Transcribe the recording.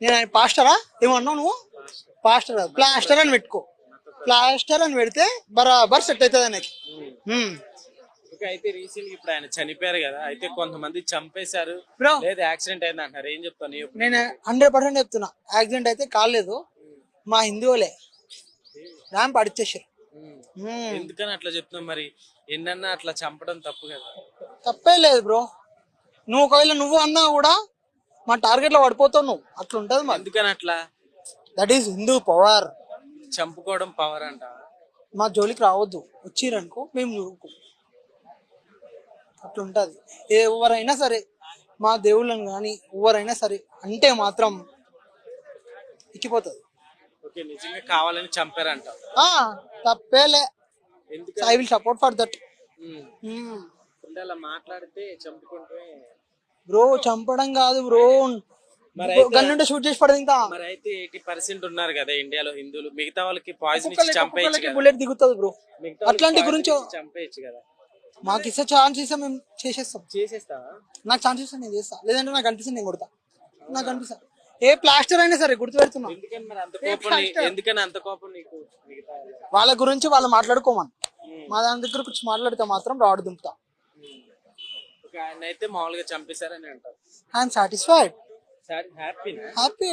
నేను పాస్టరా ఏమన్నావు నువ్వు? పాస్టర్ ప్లాస్టర్ అని పెట్టుకో. ప్లాస్టర్ అని పెడితే బరాబర్ సెట్ అవుతుంది ఆయనకి. అయితే రీసెంట్ ఇప్పుడు ఆయన చనిపోయారు కదా, అయితే కొంతమంది చంపేశారు బ్రో లేదా యాక్సిడెంట్ అయింది అంటారు, ఏం చెప్తాను? నేను 100% చెప్తున్నా, యాక్సిడెంట్ అయితే కాలేదు. మా హిందువులే ర్యాంప్ అడిచేసారు. ఎందుకని అట్లా చెప్తున్నాం మరి? ఎన్నన్నా అట్లా చంపడం తప్పు కదా? తప్పే లేదు బ్రో. నువ్వు ఒకవేళ నువ్వు అన్నా కూడా మా టార్గెట్ లో పడిపోతావు నువ్వు. అట్లా ఉంటది మరి. ఎందుకని అట్లా? That is Hindu power. చంపుకోవడం పవర్ అంట. మా జోలికి రావద్దు, వచ్చిరనుకో మేము చూడుకో. అట్లుంటది. ఎవరైనా సరే మా దేవుళ్ళని కానీ ఎవరైనా సరే అంటే మాత్రం ఎక్కిపోతుంది. ఓకే, నిజంగా కావాలని చంపారంట. తప్పేలే. ఎందుకు? I will support for that. అలా మాట్లాడితే చంపుకుంటే బ్రో చంపడం కాదు బ్రో, గన్నుంటే షూట్ చేసి పడదు. ఇంకా మరి అయితే 80% ఉన్నారు కదా ఇండియాలో హిందువులు, మిగతా వాళ్ళకి పాయిజన్ ఇచ్చి చంపేయచ్చు కదా? బుల్లెట్ దిగుతుంది బ్రో. అట్లాంటి గురించి చంపేయచ్చు కదా? మాకు ఇస్తే ఛాన్స్ ఇస్తే మేము చేసేస్తాం. చేసేస్తావా? నాకు ఛాన్స్ ఇస్తే నేను చేస్తా, లేదంటే నాకు అనిపిస్తుంది నేను కొడతా. నాకు అనిపిస్తా ఏ ప్లాస్టర్ అయినా సరే గుర్తు పెడుతున్నా. ఎందుకని అంత కోపం నీకు? వాళ్ళ గురించి వాళ్ళు మాట్లాడుకోమని, మా దాని దగ్గర వచ్చి మాట్లాడితే మాత్రం రాడు దింపుతా. ఆయన అయితే మామూలుగా చంపేశారని అంటారు. I'm satisfied, happy.